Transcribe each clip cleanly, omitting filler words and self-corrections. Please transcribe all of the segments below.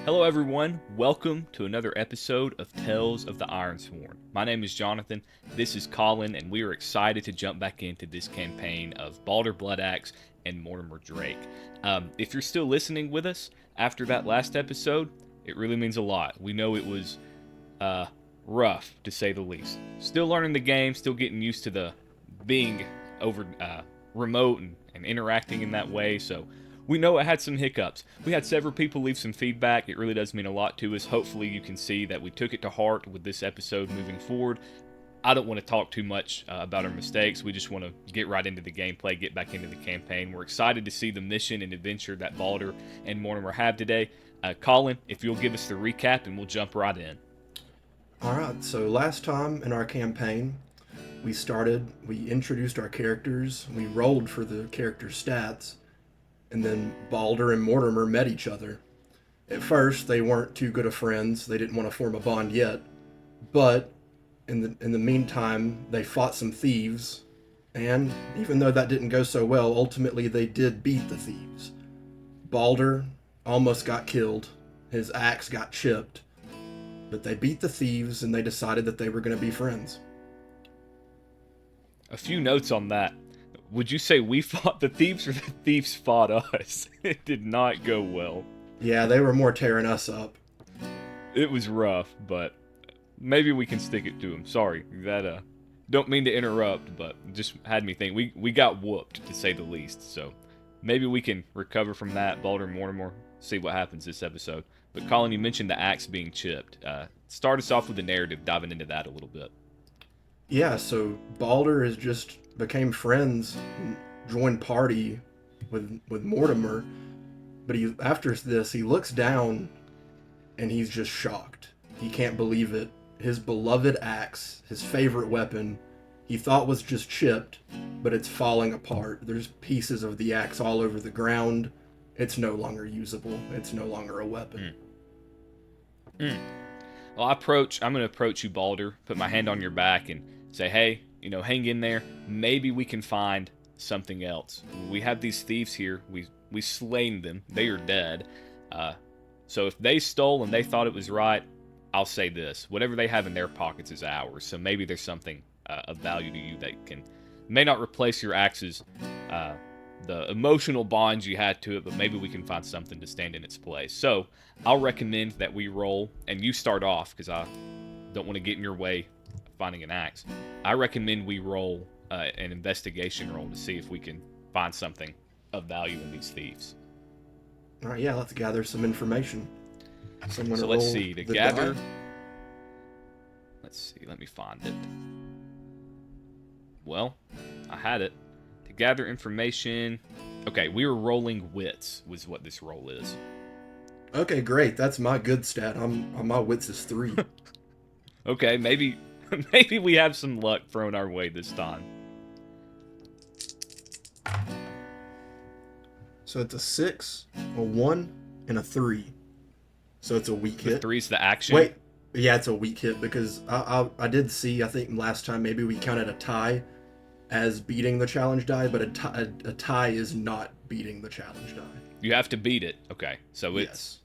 Hello, everyone. Welcome to another episode of Tales of the Ironsworn. My name is Jonathan. This is Colin, and we are excited to jump back into this campaign of Baldur Bloodaxe and Mortimer Drake. If you're still listening with us after that last episode, it really means a lot. We know it was rough, to say the least. Still learning the game, still getting used to the being over remote and interacting in that way, so we know it had some hiccups. We had several people leave some feedback. It really does mean a lot to us. Hopefully you can see that we took it to heart with this episode moving forward. I don't want to talk too much about our mistakes. We just want to get right into the gameplay, get back into the campaign. We're excited to see the mission and adventure that Baldur and Mortimer have today. Colin, if you'll give us the recap and we'll jump right in. Alright, so last time in our campaign, we introduced our characters, we rolled for the character stats, and then Baldur and Mortimer met each other. At first, they weren't too good of friends, they didn't want to form a bond yet, but in the meantime, they fought some thieves, and even though that didn't go so well, ultimately they did beat the thieves. Baldur almost got killed, his axe got chipped, but they beat the thieves and they decided that they were going to be friends. A few notes on that. Would you say we fought the thieves or the thieves fought us? It did not go well. Yeah, they were more tearing us up. It was rough, but maybe we can stick it to them. Sorry, that don't mean to interrupt, but just had me think. We got whooped, to say the least, so maybe we can recover from that. Baldur and Mortimer, see what happens this episode. But Colin, you mentioned the axe being chipped. Start us off with the narrative, diving into that a little bit. Yeah, so Baldur has just became friends, joined party with Mortimer, but after this he looks down and he's just shocked. He can't believe it. His beloved axe, his favorite weapon, he thought was just chipped, but it's falling apart. There's pieces of the axe all over the ground. It's no longer usable. It's no longer a weapon. Well, I'm going to approach you, Baldur, put my hand on your back and say, hey, hang in there. Maybe we can find something else. We have these thieves here. We slain them. They are dead. So if they stole and they thought it was right, I'll say this. Whatever they have in their pockets is ours. So maybe there's something of value to you that may not replace your axes, the emotional bonds you had to it, but maybe we can find something to stand in its place. So I'll recommend that we roll, and you start off because I don't want to get in your way of finding an axe. I recommend we roll an investigation roll to see if we can find something of value in these thieves. All right, yeah, let's gather some information. So let's see. To gather, let's see. Let me find it. Well, I had it. To gather information. Okay, we were rolling wits, was what this roll is. Okay, great. That's my good stat. My wits is 3. Okay, maybe we have some luck thrown our way this time. So it's a 6, a 1, and a 3. So it's a weak hit. The 3's the action? Wait, yeah, it's a weak hit because I did see, I think last time maybe we counted a tie as beating the challenge die, but a tie is not beating the challenge die. You have to beat it. Okay, so it's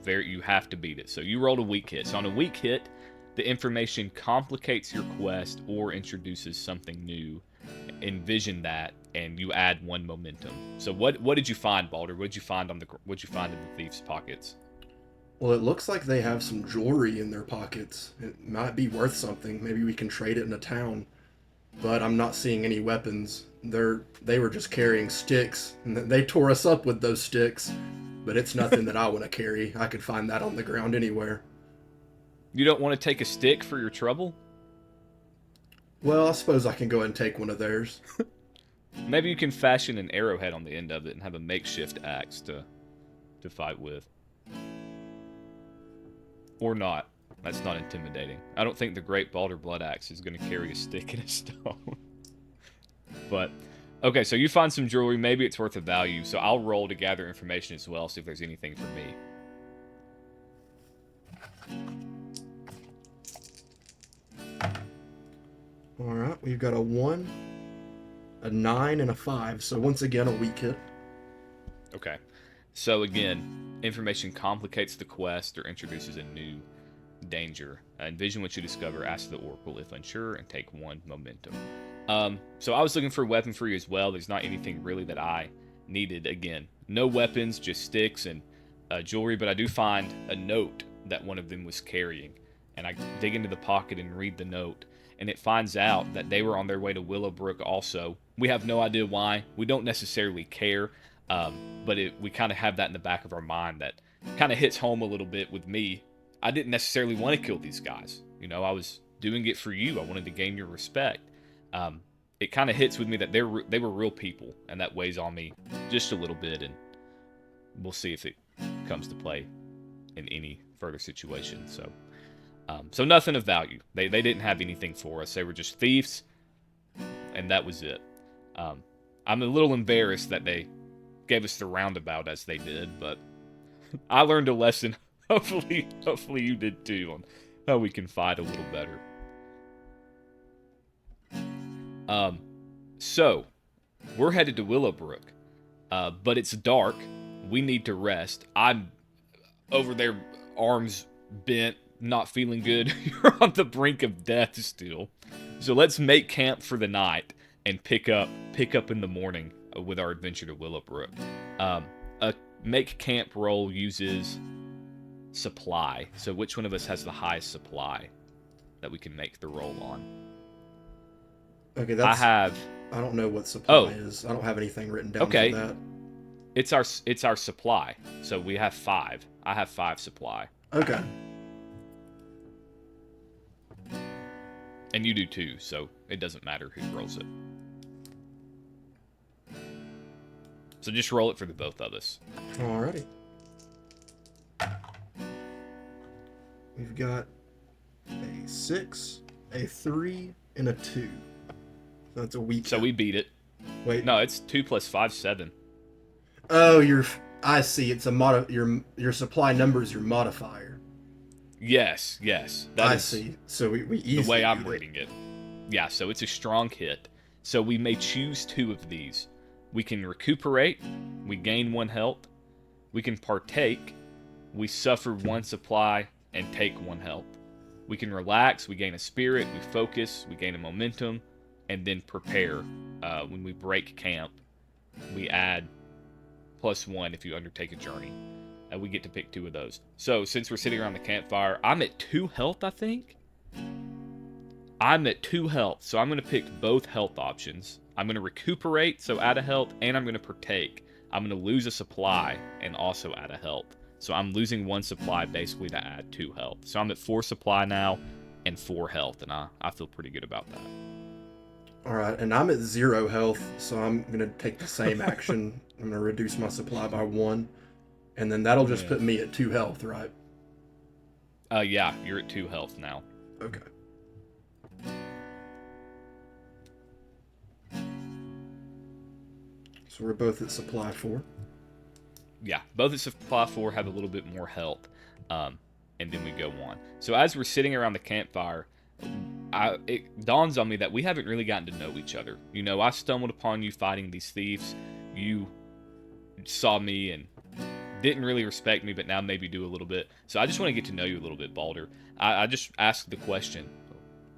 you have to beat it. So you rolled a weak hit. So on a weak hit, the information complicates your quest or introduces something new. Envision that, and you add 1 momentum. So what did you find, Baldur? What did you find in the thieves' pockets? Well, it looks like they have some jewelry in their pockets. It might be worth something. Maybe we can trade it in a town. But I'm not seeing any weapons. They were just carrying sticks, and they tore us up with those sticks. But it's nothing that I want to carry. I could find that on the ground anywhere. You don't want to take a stick for your trouble? Well, I suppose I can go ahead and take one of theirs. Maybe you can fashion an arrowhead on the end of it and have a makeshift axe to fight with. Or not. That's not intimidating. I don't think the great Baldur Bloodaxe is going to carry a stick and a stone. But, okay, so you find some jewelry. Maybe it's worth a value. So I'll roll to gather information as well, see if there's anything for me. Alright, we've got a 1, a 9, and a 5. So once again, a weak hit. Okay. So again, Information complicates the quest or introduces a new danger. Envision what you discover, ask the Oracle if unsure, and take 1 momentum. So I was looking for a weapon for you as well. There's not anything really that I needed. Again, no weapons, just sticks and jewelry, but I do find a note that one of them was carrying. And I dig into the pocket and read the note, and it finds out that they were on their way to Willowbrook also. We have no idea why. We don't necessarily care, but we kind of have that in the back of our mind that kind of hits home a little bit with me. I didn't necessarily want to kill these guys. You know, I was doing it for you. I wanted to gain your respect. It kind of hits with me that they were real people, and that weighs on me just a little bit, and we'll see if it comes to play in any further situation. So nothing of value. They didn't have anything for us. They were just thieves, and that was it. I'm a little embarrassed that they gave us the roundabout as they did, but I learned a lesson. Hopefully you did too, on how we can fight a little better. So we're headed to Willowbrook, but it's dark. We need to rest. I'm over there, arms bent, not feeling good. You're on the brink of death still. So let's make camp for the night and pick up in the morning with our adventure to Willowbrook. A make camp roll uses supply. So which one of us has the highest supply that we can make the roll on? Okay, I don't know what supply is. I don't have anything written down for that. It's our supply. So we have 5. I have 5 supply. Okay. And you do too, so it doesn't matter who rolls it. So just roll it for the both of us. Alrighty. We've got a 6, a 3, and a 2. So that's a weak. So we beat it. Wait. No, it's 2 plus 5, 7. Oh, I see. It's your supply number is your modifier. Yes. I see. So we easily the way I'm reading it. Yeah, so it's a strong hit. So we may choose 2 of these. We can recuperate. We gain 1 health. We can partake. We suffer 1 supply and take 1 health. We can relax. We gain a spirit. We focus. We gain a momentum. And then prepare. When we break camp, we add +1 if you undertake a journey. And we get to pick 2 of those. So since we're sitting around the campfire, I'm at 2 health, I think. I'm at 2 health, so I'm going to pick both health options. I'm going to recuperate, so add a health, and I'm going to partake. I'm going to lose a supply and also add a health. So I'm losing 1 supply basically to add 2 health. So I'm at 4 supply now and 4 health, and I feel pretty good about that. Alright, and I'm at 0 health, so I'm going to take the same action. I'm going to reduce my supply by 1, and then that'll just put me at 2 health, right? Yeah, you're at 2 health now. Okay. So we're both at supply 4. Yeah, both at supply 4 have a little bit more health, and then we go on. So as we're sitting around the campfire, it dawns on me that we haven't really gotten to know each other. You know, I stumbled upon you fighting these thieves. You saw me and didn't really respect me, but now maybe do a little bit. So I just want to get to know you a little bit, Baldur. I just asked the question,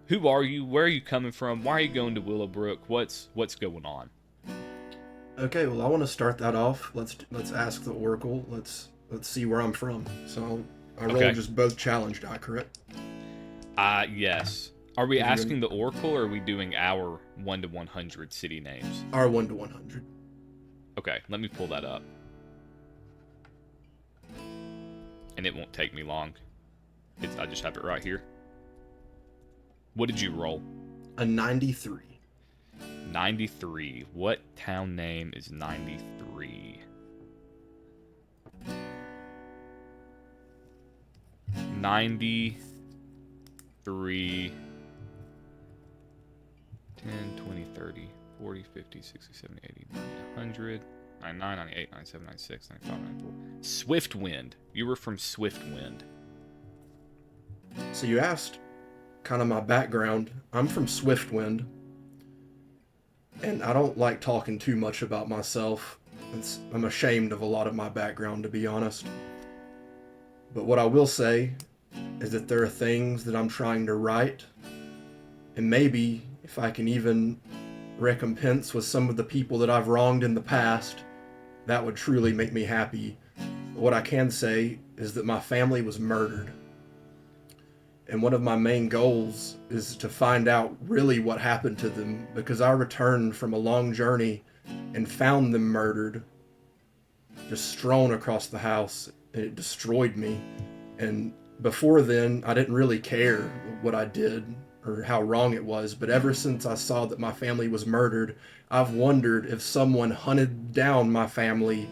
who are you? Where are you coming from? Why are you going to Willowbrook? What's going on? Okay, well, I want to start that off. Let's ask the Oracle. Let's see where I'm from. So I roll just both challenge die, correct? Yes. Are we asking the Oracle, or are we doing our 1 to 100 city names? Our 1 to 100. Okay, let me pull that up. And it won't take me long. I just have it right here. What did you roll? A 93. 93. What town name is 93? 93. 10, 20, 30, 40, 50, 60, 70, 80, 90, 100, 99, 98, 97, 96, 95, 94. Swiftwind. You were from Swiftwind. So you asked kind of my background. I'm from Swiftwind. And I don't like talking too much about myself. I'm ashamed of a lot of my background, to be honest. But what I will say is that there are things that I'm trying to right, and maybe if I can even recompense with some of the people that I've wronged in the past, that would truly make me happy. But what I can say is that my family was murdered. And one of my main goals is to find out really what happened to them, because I returned from a long journey and found them murdered, just strewn across the house, and it destroyed me. And before then, I didn't really care what I did or how wrong it was, but ever since I saw that my family was murdered, I've wondered if someone hunted down my family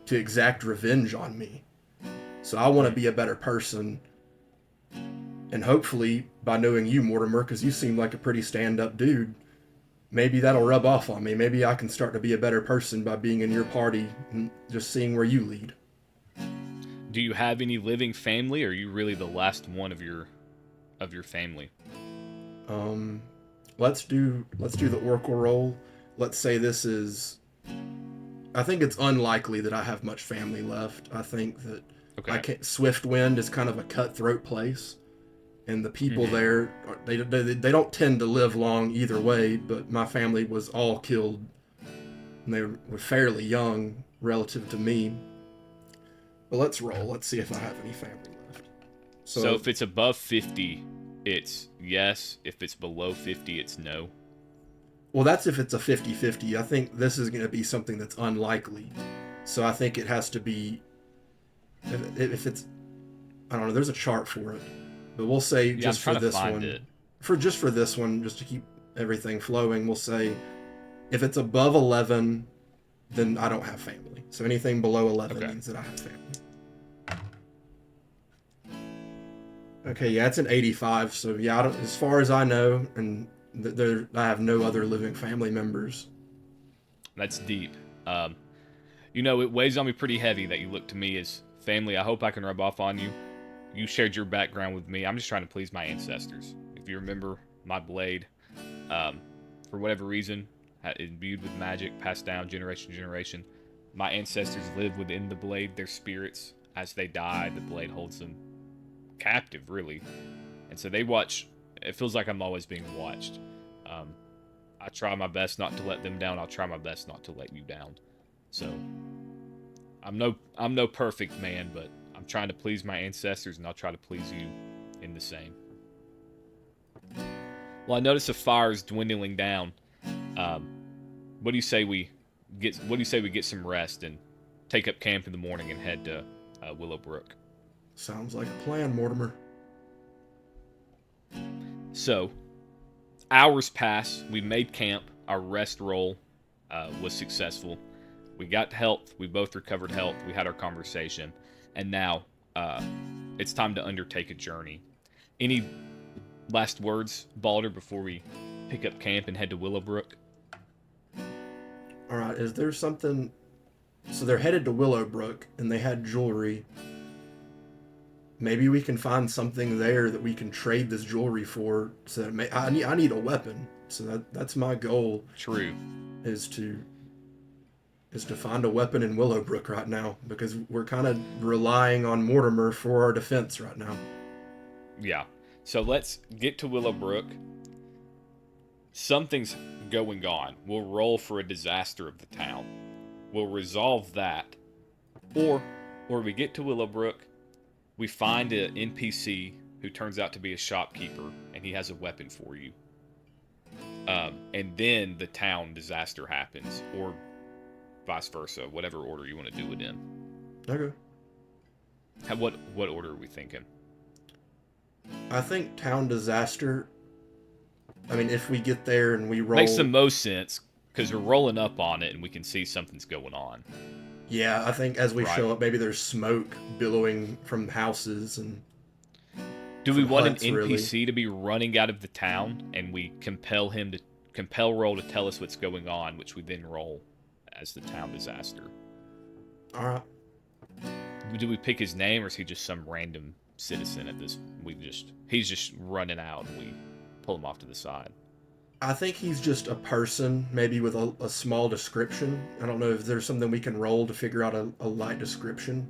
to exact revenge on me. So I want to be a better person, and hopefully, by knowing you, Mortimer, because you seem like a pretty stand-up dude, maybe that'll rub off on me. Maybe I can start to be a better person by being in your party and just seeing where you lead. Do you have any living family, or are you really the last one of your family? Um, let's do the oracle roll. Let's say this is. I think it's unlikely that I have much family left. I think that Okay. Swiftwind is kind of a cutthroat place, and the people there they don't tend to live long either way. But my family was all killed, and they were fairly young relative to me. But let's roll. Let's see if I have any family left. So So, if it's above 50, it's yes. If it's below 50, it's no. well, that's if it's a 50-50. I think this is going to be something that's unlikely. So I think it has to be, if it's, I don't know, there's a chart for it. But we'll say Yeah, I'm just for trying to this find one, it. for this one, just to keep everything flowing, we'll say if it's above 11, then I don't have family. So anything below 11 Okay. means that I have family. Okay, yeah, it's an 85. So yeah, as far as I know, and I have no other living family members. That's deep. Um, it weighs on me pretty heavy that you look to me as family. I hope I can rub off on you. You shared your background with me. I'm just trying to please my ancestors. If you remember, my blade, um, for whatever reason, imbued with magic, passed down generation to generation. My ancestors live within the blade. Their spirits, as they die, the blade holds them captive, really. And so they watch. It feels like I'm always being watched. Um, I try my best not to let them down. I'll try my best not to let you down. So I'm no perfect man, but I'm trying to please my ancestors, and I'll try to please you in the same. Well, I notice the fire is dwindling down. Um, what do you say we get some rest and take up camp in the morning and head to Willowbrook? Sounds like a plan, Mortimer. So hours pass. We made camp. Our rest roll was successful. We got health. We both recovered health. We had our conversation, and now uh, it's time to undertake a journey. Any last words, Baldur, before we pick up camp and head to Willowbrook? All right, is there something? So they're headed to Willowbrook, and they had jewelry. Maybe we can find something there that we can trade this jewelry for. So that I need a weapon. So that's my goal. True. Is to find a weapon in Willowbrook right now, because we're kind of relying on Mortimer for our defense right now. Yeah. So let's get to Willowbrook. Something's going on. We'll roll for a disaster of the town. We'll resolve that. Or we get to Willowbrook, we find an NPC who turns out to be a shopkeeper, and he has a weapon for you. And then the town disaster happens, or vice versa, whatever order you want to do it in. Okay. What order are we thinking? I think town disaster. I mean, if we get there and we roll, Makes the most sense because we're rolling up on it and we can see something's going on. yeah, I think as we Right. show up, maybe there's smoke billowing from houses and Do we from want an huts, really. NPC to be running out of the town and we compel roll to tell us what's going on, which we then roll as the town disaster? All right. Do we pick his name, or is he just some random citizen at this? He's just running out and we pull him off to the side. I think he's just a person, maybe with a small description. I don't know if there's something we can roll to figure out a light description.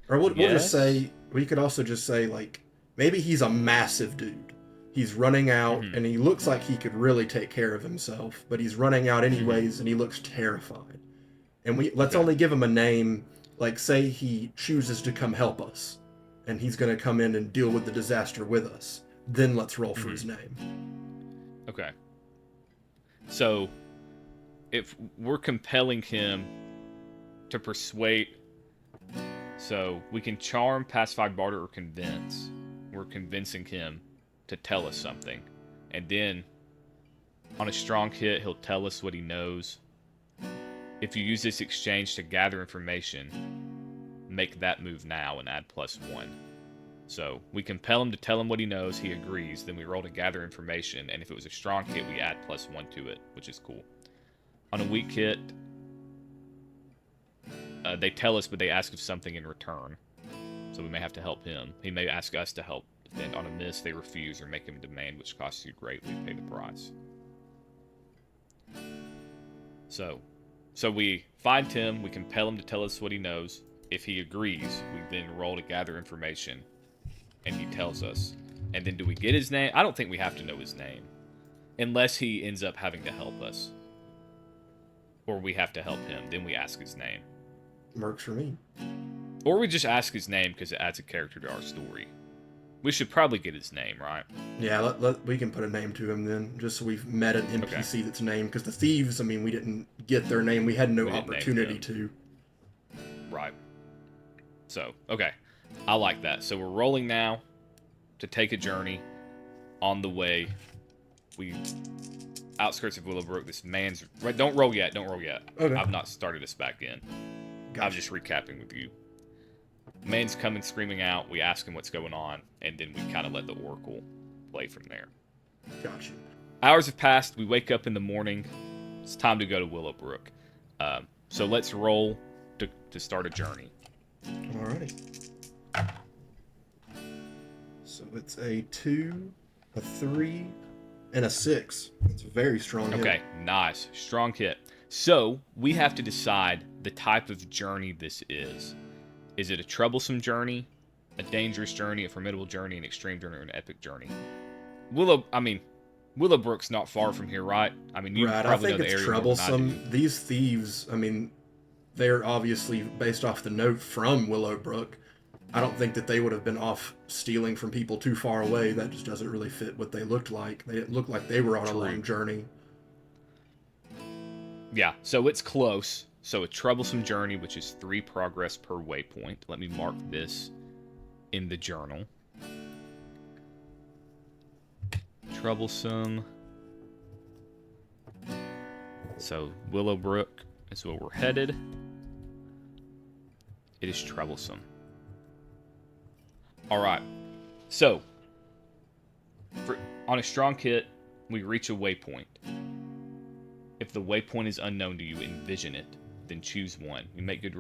Or we'll just Yes. say, we could also just say, like, maybe he's a massive dude. He's running out, Mm-hmm. and he looks like he could really take care of himself, but he's running out Mm-hmm. anyways, and he looks terrified. And let's Okay. only give him a name, like, say he chooses to come help us, and he's going to come in and deal with the disaster with us. Then let's roll for Mm-hmm. his name. Okay. So if we're compelling him to persuade, so we can charm, pacify, barter, or convince. We're convincing him to tell us something, and then on a strong hit, he'll tell us what he knows. If you use this exchange to gather information, make that move now and add +1. So we compel him to tell him what he knows. He agrees. Then we roll to gather information, and if it was a strong hit, we add +1 to it, which is cool. On a weak hit, they tell us, but they ask of something in return. So we may have to help him. He may ask us to help. And on a miss, they refuse or make him demand, which costs you greatly. Pay the price. So we find him. We compel him to tell us what he knows. If he agrees, we then roll to gather information, and he tells us. And then do we get his name? I don't think we have to know his name, unless he ends up having to help us, or we have to help him. Then we ask his name, Works for me. or we just ask his name because it adds a character to our story. We should probably get his name, right? Yeah, we can put a name to him then, just so we've met an Okay. NPC that's named. Because the thieves, I mean, we didn't get their name. We had no We didn't name opportunity them. to. Right. So, okay. I like that. So we're rolling now to take a journey. On the way, we outskirts of Willowbrook. This man's right. Don't roll yet. Don't roll yet. Okay. I've not started us back in. I'm Gotcha. just recapping with you. Man's coming screaming out. We ask him what's going on, and then we kind of let the oracle play from there. Gotcha. Hours have passed. We wake up in the morning. It's time to go to Willowbrook. So let's roll to start a journey. Alrighty. So it's a 2, a 3, and a 6. It's a very strong hit. Okay, nice. Strong hit. So we have to decide the type of journey this is. Is it a troublesome journey, a dangerous journey, a formidable journey, an extreme journey, or an epic journey? Willowbrook's not far from here, right? I mean, you Right, I probably know think the it's area more than I do. troublesome. These thieves, I mean, they're obviously based off the note from Willowbrook. I don't think that they would have been off stealing from people too far away. That just doesn't really fit what they looked like. They didn't look like they were on a True. long journey. Yeah, so it's close. So a troublesome journey, which is 3 progress per waypoint. Let me mark this in the journal. Troublesome. So Willowbrook is where we're headed. It is troublesome. Alright, so on a strong hit, we reach a waypoint. If the waypoint is unknown to you, envision it, then choose one. You make good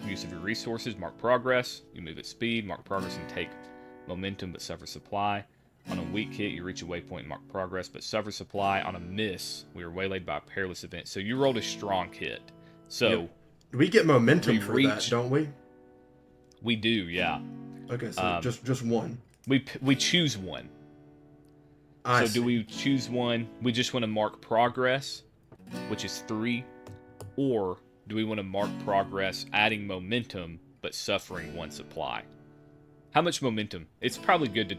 use of your resources, mark progress. You move at speed, mark progress, and take momentum but suffer supply. On a weak hit, you reach a waypoint and mark progress but suffer supply. On a miss, we are waylaid by a perilous event. So you rolled a strong hit. So Yep. We get momentum we for that, reach- don't we? we do, yeah. Okay, so just one. We choose one. I So see. do we choose one? We just want to mark progress, which is 3, or do we want to mark progress adding momentum but suffering 1 supply? How much momentum? It's probably good to.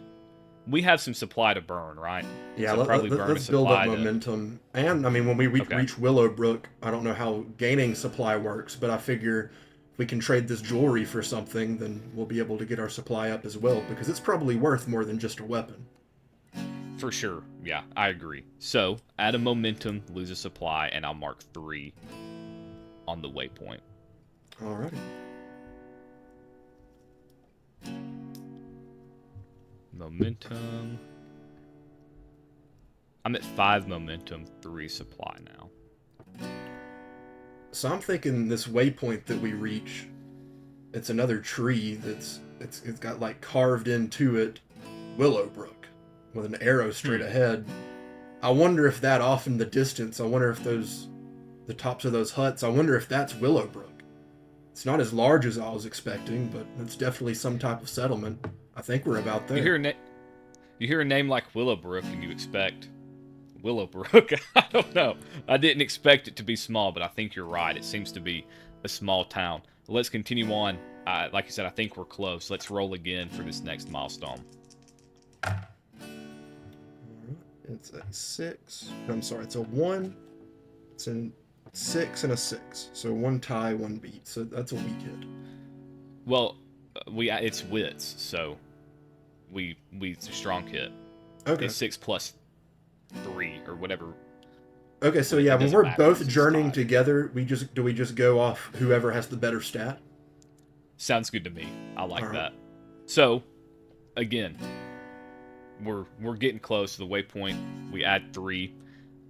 We have some supply to burn, right? Yeah, So probably burn a let's build up supply to. momentum. And I mean, when we Okay. reach Willowbrook, I don't know how gaining supply works, but I figure if we can trade this jewelry for something, then we'll be able to get our supply up as well, because it's probably worth more than just a weapon. For sure. Yeah, I agree. So add a momentum, lose a supply, and I'll mark 3 on the waypoint. Alrighty. Momentum. I'm at 5 momentum, 3 supply now. So I'm thinking this waypoint that we reach, it's another tree it's got like carved into it Willowbrook with an arrow straight ahead. I wonder if that off in the distance, I wonder if the tops of those huts, I wonder if that's Willowbrook. It's not as large as I was expecting, but it's definitely some type of settlement. I think we're about there. You hear a name like Willowbrook and you expect Willowbrook. I don't know. I didn't expect it to be small, but I think you're right. It seems to be a small town. Let's continue on. Like I said, I think we're close. Let's roll again for this next milestone. It's a 6. I'm sorry, it's a 1. It's a 6 and a 6. So 1 tie, 1 beat. So that's a weak hit. Well, it's wits, so it's a strong hit. Okay. It's 6 plus 3 or whatever. Okay, so yeah, when we're both journeying together, we just go off whoever has the better stat? Sounds good to me. I like that. So, again, we're getting close to the waypoint. We add 3.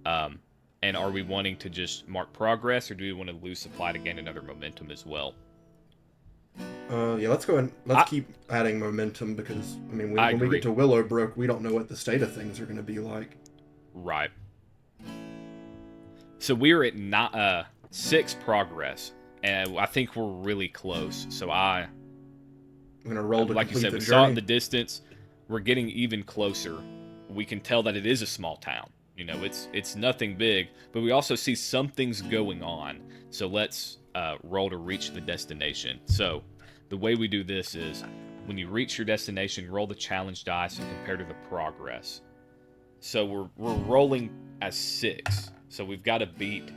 And are we wanting to just mark progress, or do we want to lose supply to gain another momentum as well? Yeah, let's go and let's keep adding momentum because, I mean, when we get to Willowbrook, we don't know what the state of things are going to be like. Right. So we're at 6 progress, and I think we're really close. So I'm going to roll to like you said, we saw it in the distance. We're getting even closer. We can tell that it is a small town. You know, it's nothing big, but we also see something's going on. So let's roll to reach the destination. So the way we do this is when you reach your destination, roll the challenge dice and compare to the progress. So we're rolling as 6. So we've got to beat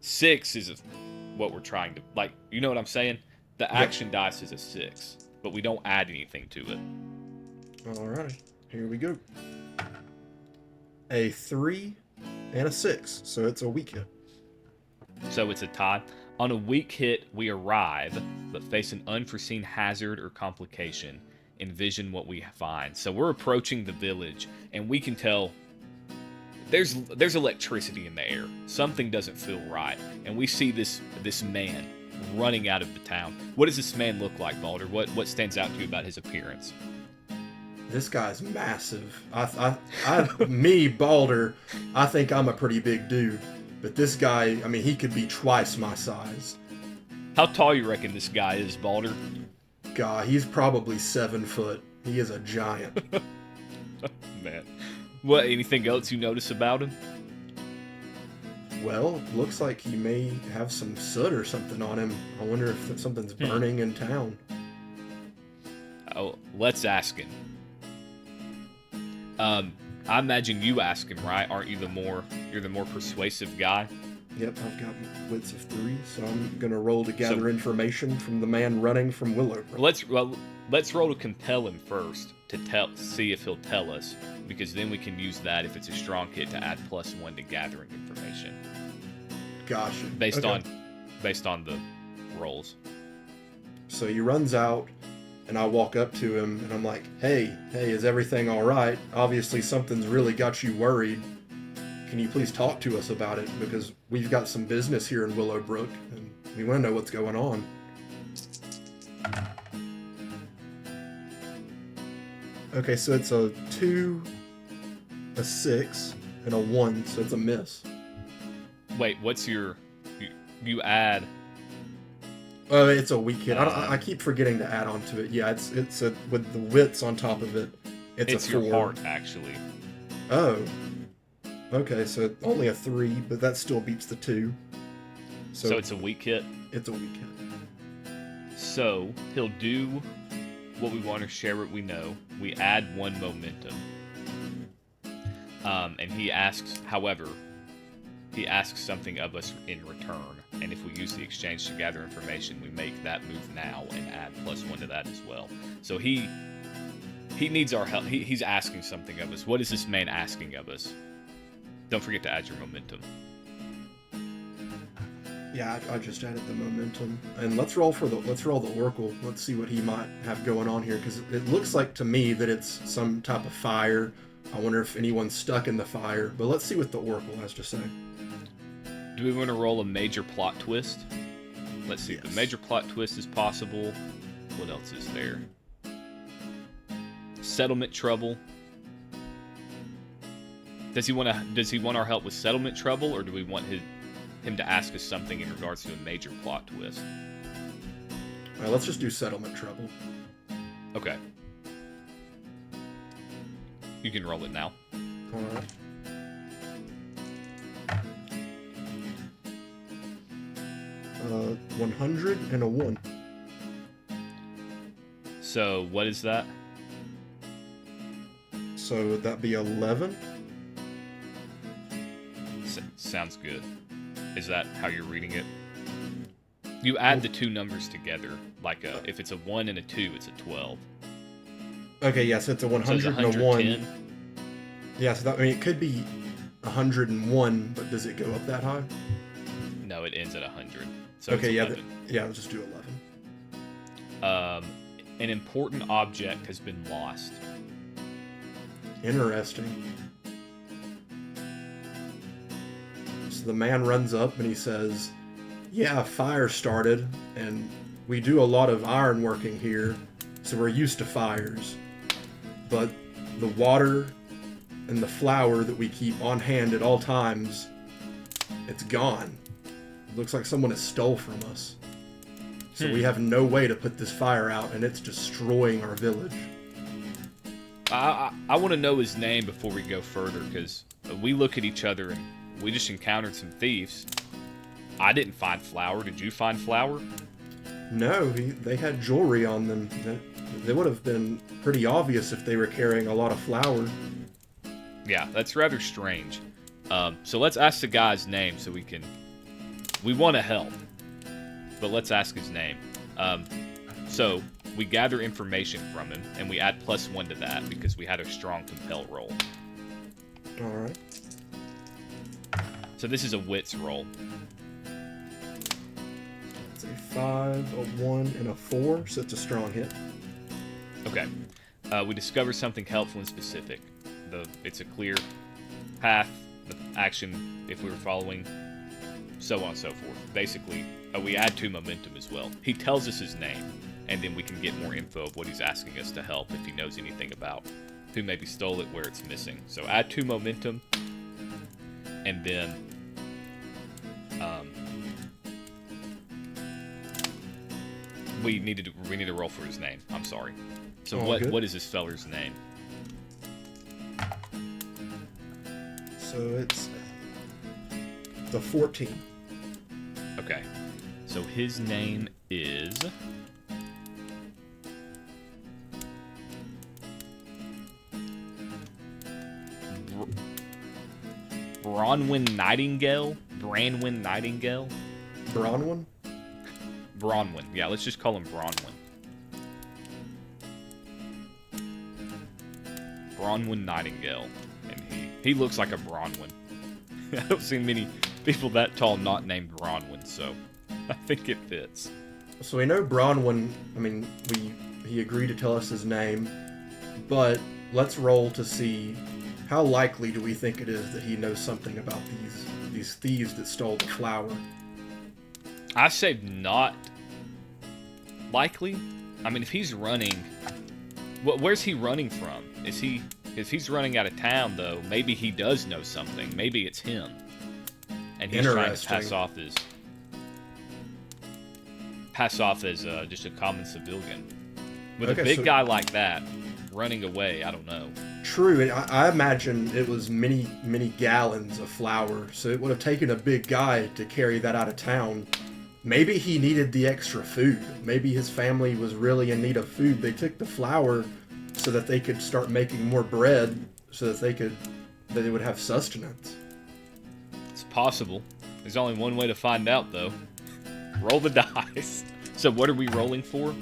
6 is what we're trying to, like, you know what I'm saying? The action dice is a 6, but we don't add anything to it. Alright, here we go. A 3 and a 6, so it's a weak hit. So it's a tie. On a weak hit, we arrive, but face an unforeseen hazard or complication. Envision what we find. So we're approaching the village, and we can tell there's electricity in the air. Something doesn't feel right, and we see this man running out of the town. What does this man look like, Baldur? What stands out to you about his appearance? This guy's massive. Me, Baldur, I think I'm a pretty big dude. But this guy, I mean, he could be twice my size. How tall you reckon this guy is, Baldur? God, he's probably 7 foot. He is a giant. Man. What, anything else you notice about him? Well, looks like he may have some soot or something on him. I wonder if something's burning in town. Oh, let's ask him. I imagine you ask him, right? Aren't you you're the more persuasive guy? Yep, I've got wits of 3, so I'm gonna roll to gather information from the man running from Willowbrook. Let's roll to compel him first to see if he'll tell us, because then we can use that if it's a strong hit to add +1 to gathering information. Gotcha. Based on the rolls. So he runs out, and I walk up to him, and I'm like, hey, is everything all right? Obviously something's really got you worried. Can you please talk to us about it? Because we've got some business here in Willowbrook, and we want to know what's going on. Okay, so it's a 2, a 6, and a 1, so it's a miss. Wait, what's your... You add... Oh, it's a weak hit. I keep forgetting to add on to it. Yeah, it's with the wits on top of it. It's a 4. Your heart, actually. Oh. Okay, so only a 3, but that still beats the 2. So it's a weak hit? It's a weak hit. So, he'll do what we want to share what we know. We add 1 momentum. And he asks, however, something of us in return. And if we use the exchange to gather information, we make that move now and add +1 to that as well. So he needs our help. He's asking something of us. What is this man asking of us? Don't forget to add your momentum. Yeah, I just added the momentum. And let's roll the Oracle. Let's see what he might have going on here, because it looks like to me that it's some type of fire. I wonder if anyone's stuck in the fire. But let's see what the Oracle has to say. Do we want to roll a major plot twist? Let's see. Yes. The major plot twist is possible. What else is there? Settlement trouble. Does he want our help with settlement trouble, or do we want him to ask us something in regards to a major plot twist? All right, let's just do settlement trouble. Okay. You can roll it now. All right. Uh, 100 and a 1. So, what is that? So would that be 11? Sounds good. Is that how you're reading it? You add the two numbers together. Like, if it's a 1 and a 2, it's a 12. Okay, yeah, so it's a 100 so it's and a 1. 110? Yeah, so that, I mean, it could be 101, but does it go up that high? No, it ends at 100. So okay, it's yeah, 11. let's just do 11. An important object has been lost. Interesting. So the man runs up and he says, yeah, fire started, and we do a lot of iron working here, so we're used to fires. But the water and the flour that we keep on hand at all times, it's gone. It looks like someone has stole from us. So we have no way to put this fire out, and it's destroying our village. I want to know his name before we go further, because we look at each other and we just encountered some thieves. I didn't find flour. Did you find flour? No, they had jewelry on them. They would have been pretty obvious if they were carrying a lot of flour. Yeah, that's rather strange. So let's ask the guy's name so we want to help, but let's ask his name. So we gather information from him, and we add +1 to that because we had a strong compel roll. All right. So this is a wits roll. It's a 5, a 1, and a 4, so it's a strong hit. Okay. We discover something helpful and specific. It's a clear path, the action if we were following, so on and so forth. Basically, we add 2 momentum as well. He tells us his name, and then we can get more info of what he's asking us to help if he knows anything about who maybe stole it, where it's missing. So add 2 momentum, and then we need to roll for his name. I'm sorry. So what is this feller's name? So it's the 14. Okay. So his name is Bronwyn Nightingale? Branwyn Nightingale? Bronwyn? Bronwyn. Yeah, let's just call him Bronwyn. Bronwyn Nightingale. And he looks like a Bronwyn. I don't see many people that tall not named Bronwyn, so I think it fits. So we know Bronwyn, I mean, he agreed to tell us his name, but let's roll to see how likely do we think it is that he knows something about these thieves that stole the flour. I say not likely. I mean, if he's running, where's he running from? If he's running out of town, though, maybe he does know something. Maybe it's him, and he's trying to pass off as just a common civilian. With a big guy like that running away, I don't know. True, and I imagine it was many, many gallons of flour, so it would have taken a big guy to carry that out of town. Maybe he needed the extra food. Maybe his family was really in need of food. They took the flour so that they could start making more bread, so that they would have sustenance. It's possible. There's only one way to find out, though. Roll the dice. So what are we rolling for?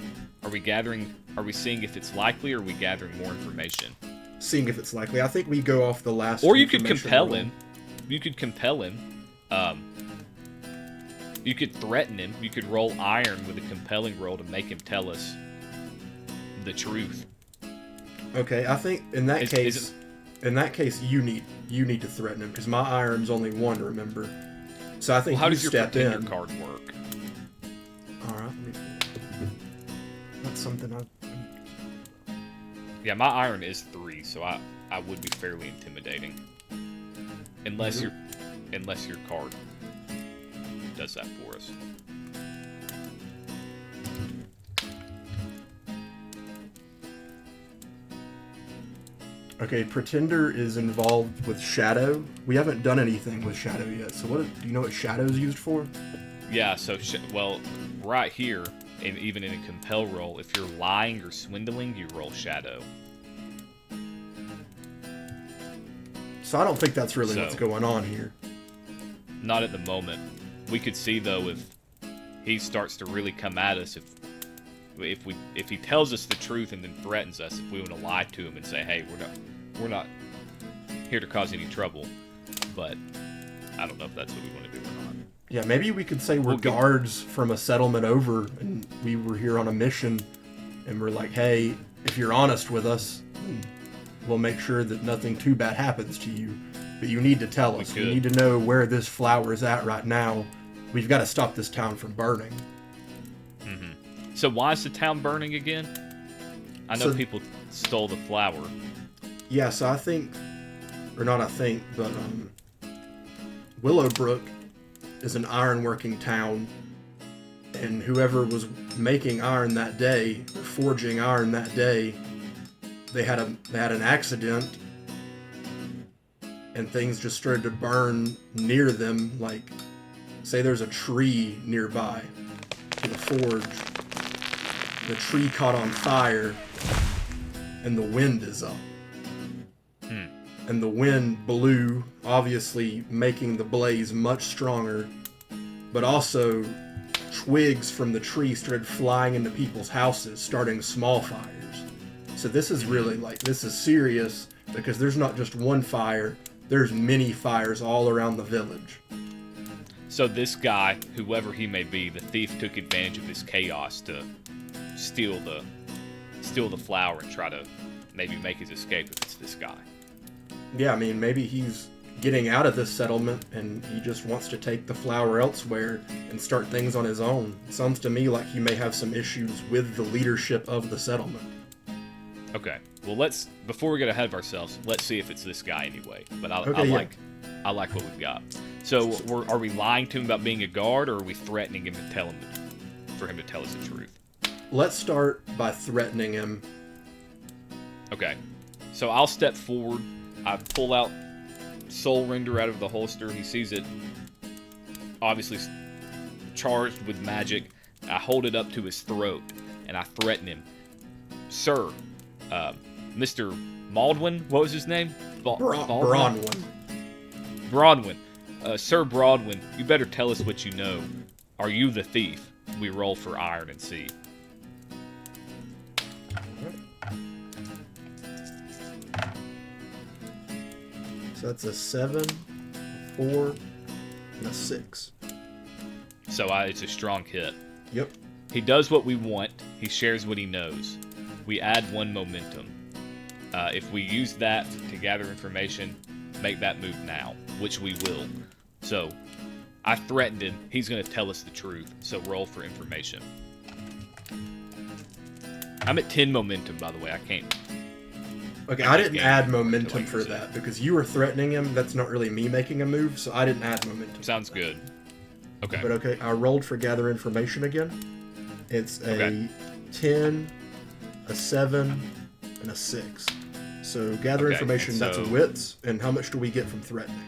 Are we seeing if it's likely, or are we gathering more information? Seeing if it's likely. I think we go off the last. Or you could compel him. You could compel him. You could threaten him. You could roll iron with a compelling roll to make him tell us the truth. Okay, I think in that case, you need to threaten him, because my iron's only 1, remember? So I think how does your step in. pretender card work? All right, that's something Yeah, my iron is 3, so I would be fairly intimidating. unless your card does that for us. Okay, Pretender is involved with Shadow. We haven't done anything with Shadow yet, so do you know what Shadow is used for? Yeah, so, well, right here, and even in a compel roll, if you're lying or swindling, you roll Shadow. So I don't think that's really what's going on here. Not at the moment. We could see, though, if he starts to really come at us, if he tells us the truth and then threatens us, if we want to lie to him and say, hey, we're not here to cause any trouble, but I don't know if that's what we want to do or not. Yeah, maybe we could say we're guards from a settlement over, and we were here on a mission, and we're like, hey, if you're honest with us, we'll make sure that nothing too bad happens to you, but you need to tell us. We need to know where this flower is at right now. We've got to stop this town from burning. So why is the town burning again? I know people stole the flower. Yeah, so I think, or not I think, but Willowbrook is an ironworking town, and whoever was making iron that day, forging iron that day, they had an accident, and things just started to burn near them. Like, say there's a tree nearby to the forge. The tree caught on fire, and the wind is up. And the wind blew, obviously making the blaze much stronger, but also twigs from the tree started flying into people's houses, starting small fires. So this is really, this is serious, because there's not just one fire, there's many fires all around the village. So this guy, whoever he may be, the thief took advantage of this chaos to steal the flower and try to maybe make his escape if it's this guy. Yeah, I mean, maybe he's getting out of this settlement and he just wants to take the flower elsewhere and start things on his own. Sounds to me like he may have some issues with the leadership of the settlement. Okay, well, before we get ahead of ourselves, let's see if it's this guy anyway. But I like what we've got. So, are we lying to him about being a guard, or are we threatening him for him to tell us the truth? Let's start by threatening him. Okay, so I'll step forward. I pull out Soul Render out of the holster. He sees it, obviously charged with magic. I hold it up to his throat, and I threaten him. Sir, Mr. Maldwin, what was his name? Bronwyn. Bronwyn. Sir Bronwyn, you better tell us what you know. Are you the thief? We roll for iron and see. So that's a 7, a 4, and a 6. So it's a strong hit. Yep. He does what we want. He shares what he knows. We add 1 momentum. If we use that to gather information, make that move now, which we will. So, I threatened him. He's going to tell us the truth, so roll for information. I'm at 10 momentum, by the way. I can't. Okay, I didn't add momentum for that, because you were threatening him. That's not really me making a move, so I didn't add momentum. Sounds good. Okay. But okay, I rolled for gather information again. It's a 10, a 7, and a 6. So gather information, that's wits, and how much do we get from threatening?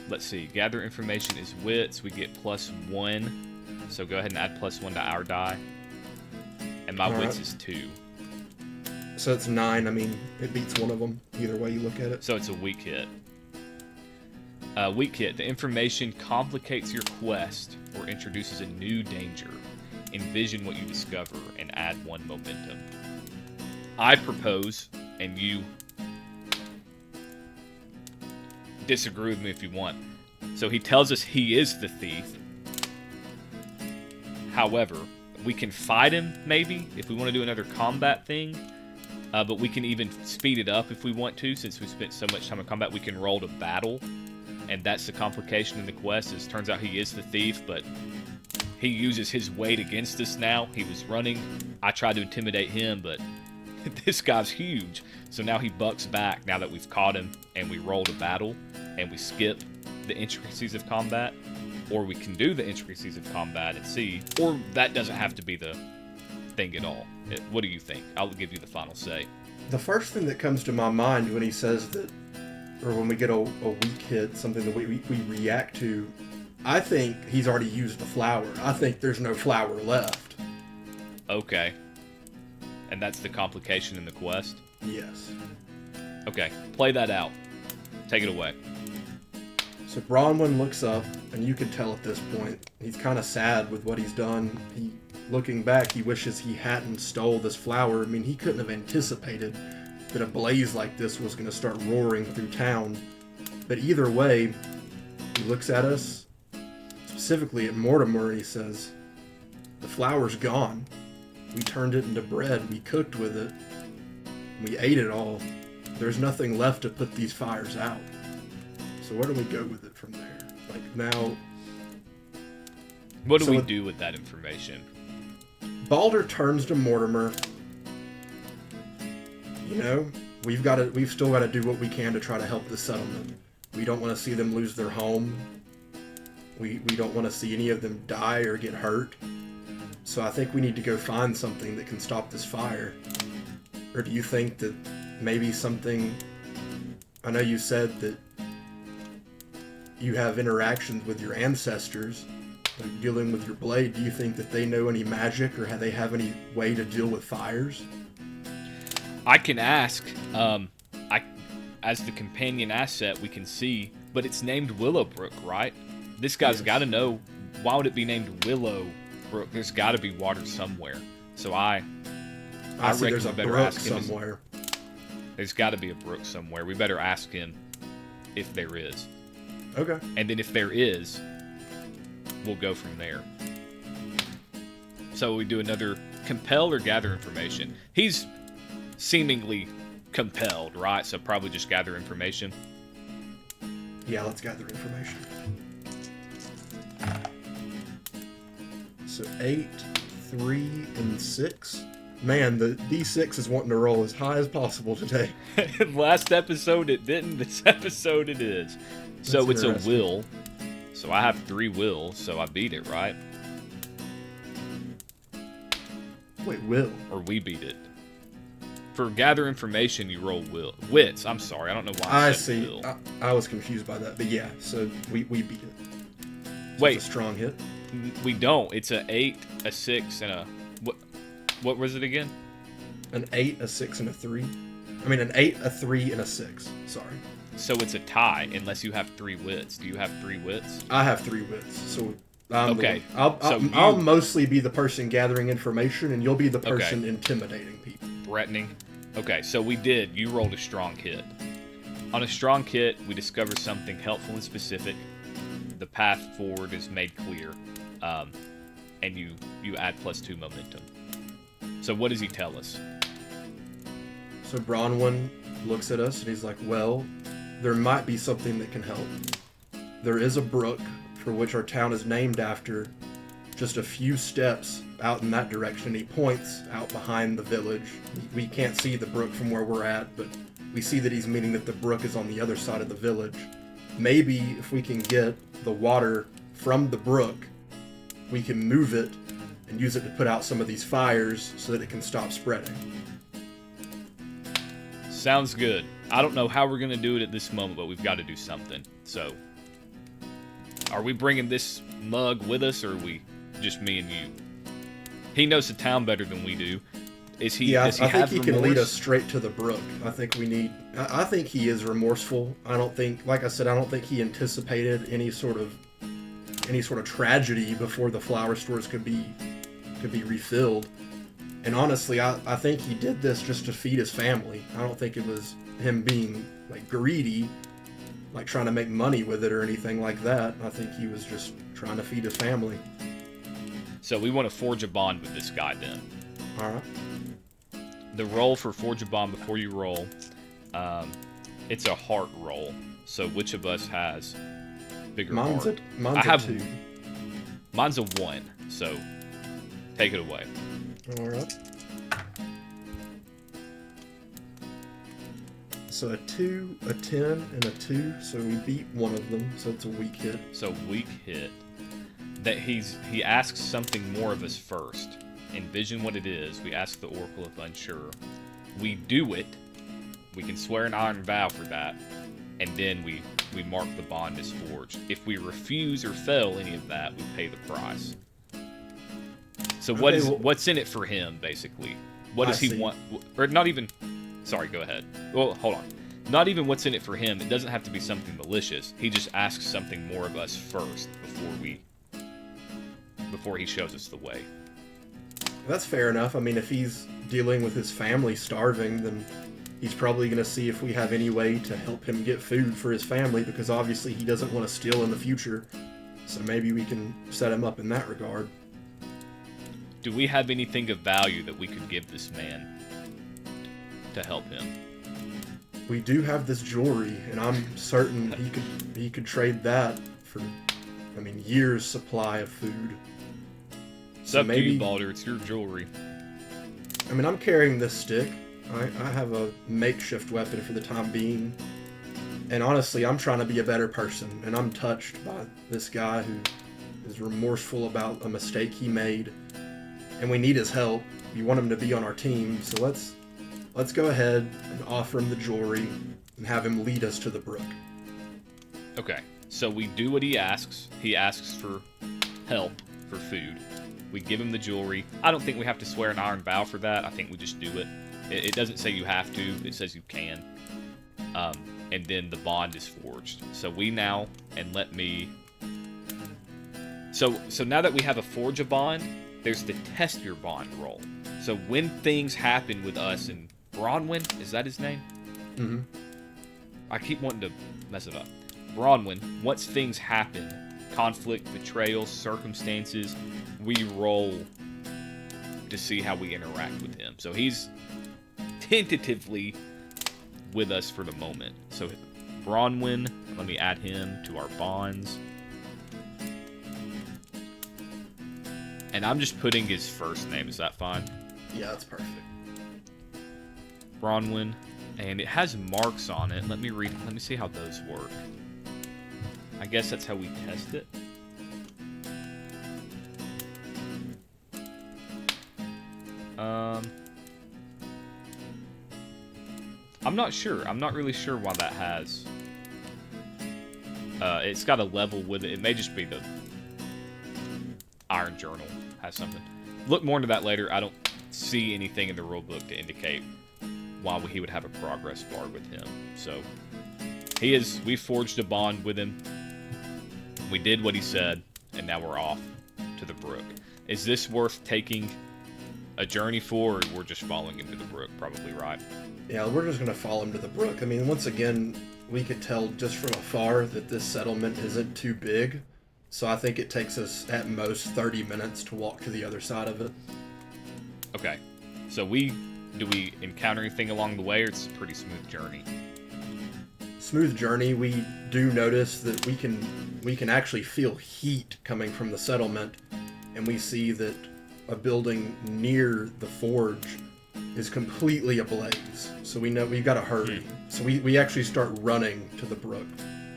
Let's see. Gather information is wits. We get +1. So go ahead and add +1 to our die. And my wits is 2. So it's 9. I mean, it beats one of them, either way you look at it. So it's a weak hit. Weak hit. The information complicates your quest or introduces a new danger. Envision what you discover and add 1 momentum. I propose, and you disagree with me if you want. So he tells us he is the thief. However, we can fight him, maybe, if we want to do another combat thing. But we can even speed it up if we want to, since we spent so much time in combat. We can roll to battle, and that's the complication in the quest. Is turns out he is the thief, but he uses his weight against us now. He was running. I tried to intimidate him, but this guy's huge. So now he bucks back now that we've caught him and we rolled a battle and we skip the intricacies of combat. Or we can do the intricacies of combat and see. Or that doesn't have to be the thing at all. What do you think? I'll give you the final say. The first thing that comes to my mind when he says that, or when we get a weak hit, something that we react to, I think he's already used the flower. I think there's no flower left. Okay. And that's the complication in the quest? Yes. Okay, play that out. Take it away. So Bronwyn looks up, and you can tell at this point, he's kind of sad with what he's done. Looking back, he wishes he hadn't stole this flower. I mean, he couldn't have anticipated that a blaze like this was going to start roaring through town. But either way, he looks at us, specifically at Mortimer, and he says, "The flower's gone. We turned it into bread. We cooked with it. We ate it all. There's nothing left to put these fires out. So where do we go with it from there? Like now..." What do we do with that information? Baldur turns to Mortimer. You know, we've still got to do what we can to try to help the settlement. We don't want to see them lose their home. We don't want to see any of them die or get hurt. So I think we need to go find something that can stop this fire. Or do you think that maybe something... I know you said that you have interactions with your ancestors, like dealing with your blade. Do you think that they know any magic, or they have any way to deal with fires? I can ask. As the companion asset, we can see, but it's named Willowbrook, right? This guy's got to know. Why would it be named Willowbrook? There's got to be water somewhere. So I reckon there's a brook somewhere. There's got to be a brook somewhere. We better ask him if there is. Okay. And then if there is, we'll go from there. So we do another compel or gather information. He's seemingly compelled, right? So probably just gather information. Yeah, let's gather information. So 8, 3, and 6. Man, the D6 is wanting to roll as high as possible today. Last episode it didn't. This episode it is. So it's a will. So I have 3 wills, so I beat it, right? Wait, will? Or we beat it. For gather information, you roll wits. I'm sorry, I don't know why I said see. will. I was confused by that, but yeah. So we beat it. So Wait, it's a strong hit. We don't. It's a 8, a 6, and a what was it again? An 8, a 6, and a 3. I mean, an 8, a 3, and a 6. Sorry. So it's a tie unless you have 3 wits. Do you have 3 wits? I have 3 wits, so okay. I'll mostly be the person gathering information, and you'll be the person intimidating people. Threatening. Okay, so we did. You rolled a strong hit. On a strong hit, we discover something helpful and specific. The path forward is made clear, and you add +2 momentum. So what does he tell us? So Bronwyn looks at us, and he's like, "Well, there might be something that can help. There is a brook for which our town is named after, just a few steps out in that direction." He points out behind the village. We can't see the brook from where we're at, but we see that he's meaning that the brook is on the other side of the village. Maybe if we can get the water from the brook, we can move it and use it to put out some of these fires so that it can stop spreading. Sounds good. I don't know how we're going to do it at this moment, but we've got to do something. So, are we bringing this mug with us, or are we just me and you? He knows the town better than we do. Is he? Yeah, does he I have think he can remorse? lead us straight to the brook. I think we need... I think he is remorseful. I don't think, like I said, I don't think he anticipated any sort of tragedy before the flower stores could be refilled. And honestly, I think he did this just to feed his family. I don't think it was him being like greedy, like trying to make money with it or anything like that. I think he was just trying to feed his family. So we want to forge a bond with this guy then. All right. The roll for forge a bond before you roll, it's a heart roll. So which of us has bigger heart? Mine's I have 2. Mine's a 1. So take it away. All right. So a 2, a 10, and a 2. So we beat one of them. So it's a weak hit. So weak hit. That he asks something more of us first. Envision what it is. We ask the Oracle if unsure. We do it. We can swear an iron vow for that. And then we mark the bond as forged. If we refuse or fail any of that, we pay the price. So what's in it for him, basically? What does he want? Or not even... Sorry, go ahead. Well, hold on. Not even what's in it for him. It doesn't have to be something malicious. He just asks something more of us first before he shows us the way. That's fair enough. I mean, if he's dealing with his family starving, then he's probably going to see if we have any way to help him get food for his family, because obviously he doesn't want to steal in the future. So maybe we can set him up in that regard. Do we have anything of value that we could give this man to help him? We do have this jewelry, and I'm certain he could trade that for, I mean, years' supply of food. So maybe, up to you, Baldur. It's your jewelry. I mean, I'm carrying this stick. I have a makeshift weapon for the time being. And honestly, I'm trying to be a better person, and I'm touched by this guy who is remorseful about a mistake he made. And we need his help. We want him to be on our team, so let's go ahead and offer him the jewelry and have him lead us to the brook. Okay, so we do what he asks. He asks for help, for food. We give him the jewelry. I don't think we have to swear an iron vow for that. I think we just do it. It doesn't say you have to. It says you can. And then the bond is forged. So we now, and let me... So now that we have a forge a bond, there's the test your bond roll. So when things happen with us and Bronwyn, is that his name? Mm-hmm. I keep wanting to mess it up. Bronwyn, once things happen, conflict, betrayal, circumstances, we roll to see how we interact with him. So he's tentatively with us for the moment. So Bronwyn, let me add him to our bonds. And I'm just putting his first name. Is that fine? Yeah, that's perfect. Bronwyn, and it has marks on it. Let me read. Let me see how those work. I guess that's how we test it. I'm not sure. I'm not really sure why that has. It's got a level with it. It may just be the Iron Journal has something. Look more into that later. I don't see anything in the rulebook to indicate why he would have a progress bar with him. So we forged a bond with him. We did what he said, and now we're off to the brook. Is this worth taking a journey for, or we're just following him to the brook? Probably right. Yeah, we're just going to follow him to the brook. I mean, once again, we could tell just from afar that this settlement isn't too big. So I think it takes us at most 30 minutes to walk to the other side of it. Okay. So do we encounter anything along the way, or it's a pretty smooth journey? Smooth journey. We do notice that we can actually feel heat coming from the settlement, and we see that a building near the forge is completely ablaze. So we know we've got to hurry. So we actually start running to the brook.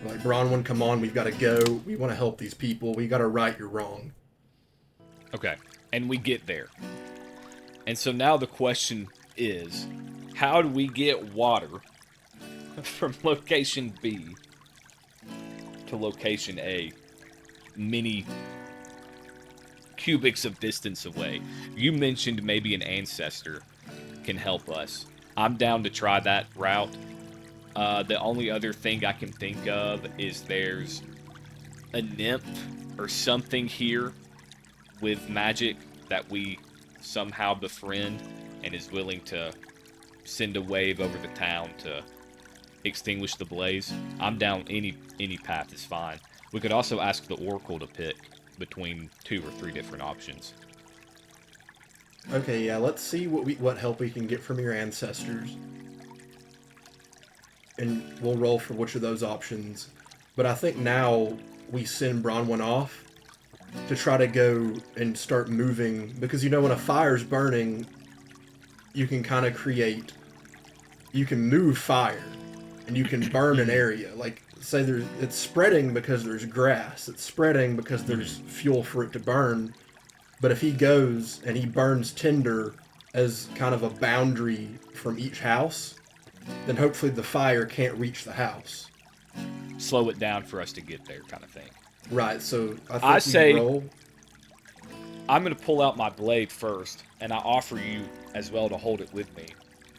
We're like, Bronwyn, come on, we've got to go. We want to help these people. We got to right your wrong. Okay, and we get there. And so now the question is, how do we get water from location B to location A, many cubics of distance away? You mentioned maybe an ancestor can help us. I'm down to try that route. The only other thing I can think of is there's a nymph or something here with magic that we somehow befriend and is willing to send a wave over the town to extinguish the blaze. I'm down. Any path is fine. We could also ask the Oracle to pick between 2 or 3 different options. Okay, yeah, let's see what help we can get from your ancestors. And we'll roll for which of those options. But I think now we send Bronwyn off to try to go and start moving. Because, you know, when a fire's burning, you can kind of you can move fire. and you can burn an area. Like, say it's spreading because there's grass. It's spreading because there's fuel for it to burn. But if he goes and he burns tinder as kind of a boundary from each house, then hopefully the fire can't reach the house. Slow it down for us to get there, kind of thing. Right, so I say roll. I'm going to pull out my blade first, and I offer you as well to hold it with me.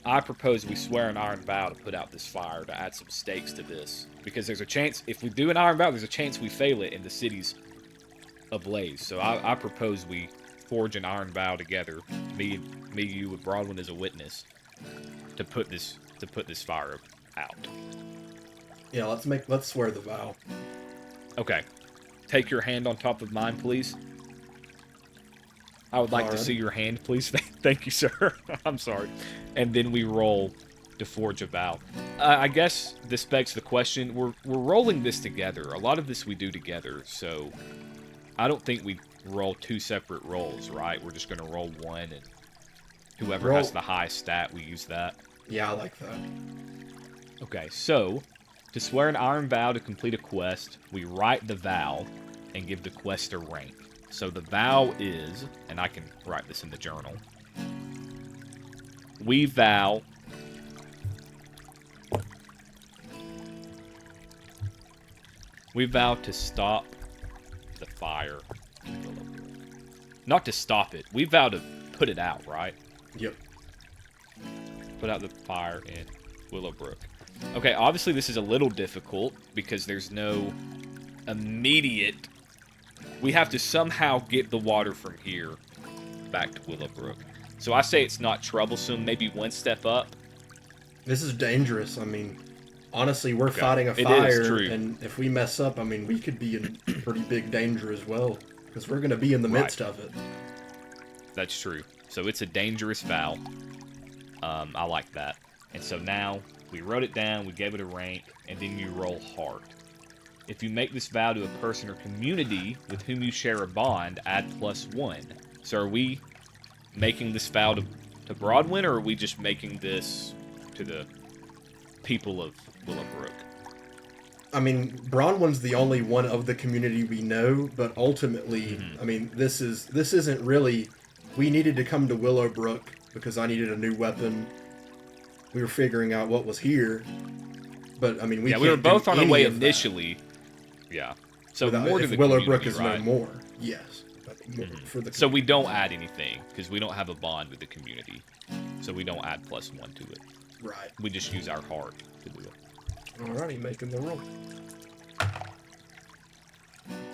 I propose we swear an iron vow to put out this fire, to add some stakes to this. Because there's a chance, if we do an iron vow, there's a chance we fail it and the city's ablaze. So I propose we forge an iron vow together, me, you, with Broadwin as a witness, to put this fire out. Yeah, let's swear the vow. Okay. Take your hand on top of mine, please. I would like to see your hand, please. Thank you, sir. I'm sorry. And then we roll to forge a vow. I guess this begs the question. We're rolling this together. A lot of this we do together, so I don't think we roll two separate rolls, right? We're just going to roll one, and whoever has the highest stat, we use that. Yeah, I like that. Okay, so to swear an iron vow to complete a quest, we write the vow and give the quest a rank. So the vow is, and I can write this in the journal, we vow to stop the fire in Willowbrook. Not to stop it. We vow to put it out, right? Yep. Put out the fire in Willowbrook. Okay, obviously this is a little difficult because there's no immediate... We have to somehow get the water from here back to Willowbrook. So I say it's not troublesome, maybe one step up. This is dangerous. I mean, honestly, we're fighting a It fire, is true. And if we mess up, I mean, we could be in pretty big danger as well, because we're going to be in the midst of it. That's true. So it's a dangerous vow. I like that. And so now we wrote it down, we gave it a rank, and then you roll hard. If you make this vow to a person or community with whom you share a bond, add +1. So are we making this vow to Broadwin, or are we just making this to the people of Willowbrook? I mean, Bronwyn's the only one of the community we know, but ultimately, I mean, this isn't really... We needed to come to Willowbrook because I needed a new weapon. We were figuring out what was here, but I mean, we were both on our way initially. Yeah. So Without, more to if the Willowbrook community, is right? no more. Yes. For the so we don't add anything because we don't have a bond with the community. So we don't add +1 to it. Right. We just use our heart to do it. Alrighty, making the roll.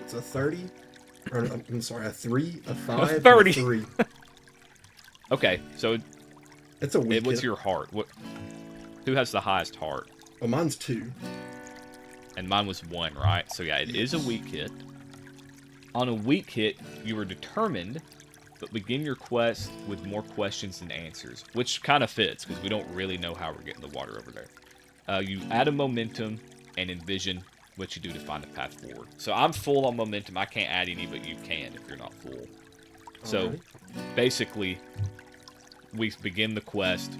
It's a 30. Or, I'm sorry, a 3, a 5, A 30. and a 3. Okay, so it's a weak what's hit. your heart? Who has the highest heart? Well, mine's 2. And mine was 1, right? So yeah, it is a weak hit. On a weak hit, you are determined, but begin your quest with more questions than answers, which kind of fits because we don't really know how we're getting the water over there. You add a momentum and envision what you do to find the path forward. So I'm full on momentum. I can't add any, but you can if you're not full. So basically, we begin the quest,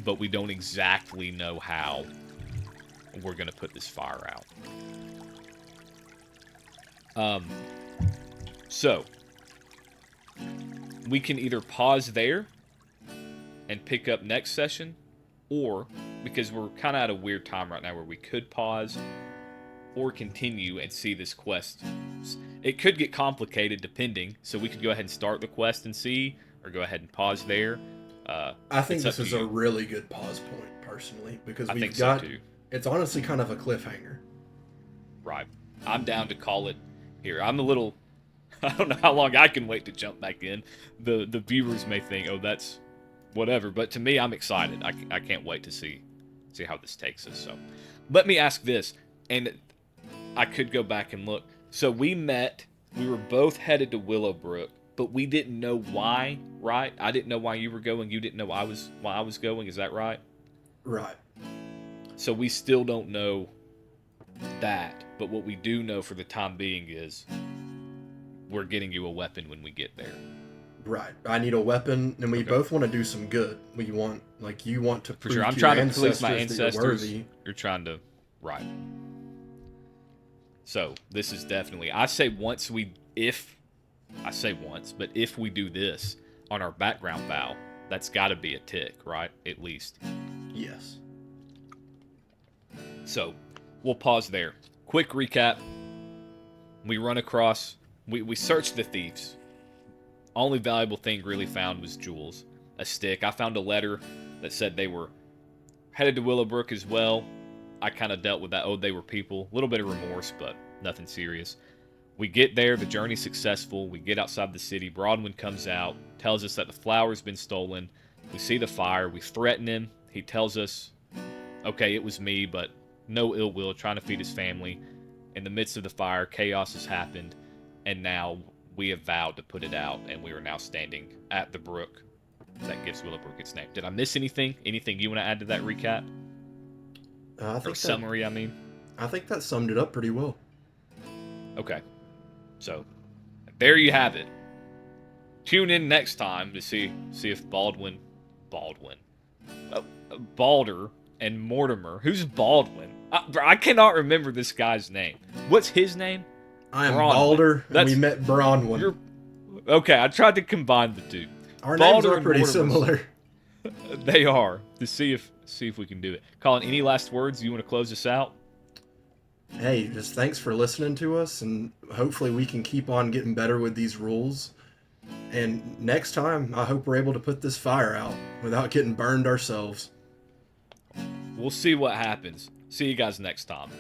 but we don't exactly know how we're going to put this fire out. So, we can either pause there and pick up next session, or, because we're kind of at a weird time right now where we could pause or continue and see this quest. It could get complicated depending, so we could go ahead and start the quest and see, or go ahead and pause there. I think this is a really good pause point, personally, because we've got... It's honestly kind of a cliffhanger. Right. I'm down to call it here. I'm a little... I don't know how long I can wait to jump back in. The viewers may think, oh, that's whatever. But to me, I'm excited. I can't wait to see how this takes us. So let me ask this, and I could go back and look. So we met. We were both headed to Willowbrook, but we didn't know why, right? I didn't know why you were going. You didn't know why I was going. Is that right? Right. So we still don't know that. But what we do know for the time being is we're getting you a weapon when we get there. Right. I need a weapon, and we Okay. both want to do some good. We want, like, you want to For prove sure. I'm to trying your to please my ancestors that you're ancestors. worthy. You're trying to. Right. So, this is definitely. I say once, but if we do this on our background vow, that's got to be a tick, right? At least. Yes. So, we'll pause there. Quick recap. We run across. We searched the thieves. Only valuable thing really found was jewels. A stick. I found a letter that said they were headed to Willowbrook as well. I kind of dealt with that. Oh, they were people. A little bit of remorse, but nothing serious. We get there. The journey's successful. We get outside the city. Broadwin comes out, tells us that the flower's been stolen. We see the fire. We threaten him. He tells us, okay, it was me, but no ill will, trying to feed his family. In the midst of the fire, chaos has happened, and now we have vowed to put it out, and we are now standing at the brook that gives Willowbrook its name. Did I miss anything? Anything you want to add to that recap? I Or think summary, I mean? I think that summed it up pretty well. Okay. So, there you have it. Tune in next time to see if Baldur and Mortimer. Who's Baldwin? I cannot remember this guy's name. What's his name? I am Bronwyn. Baldur, and we met Bronwyn. Okay, I tried to combine the two. Our Baldur names are and pretty Mortimer's- similar. They are. To see if we can do it. Colin, any last words? You want to close us out? Hey, just thanks for listening to us, and hopefully we can keep on getting better with these rules. And next time, I hope we're able to put this fire out without getting burned ourselves. We'll see what happens. See you guys next time.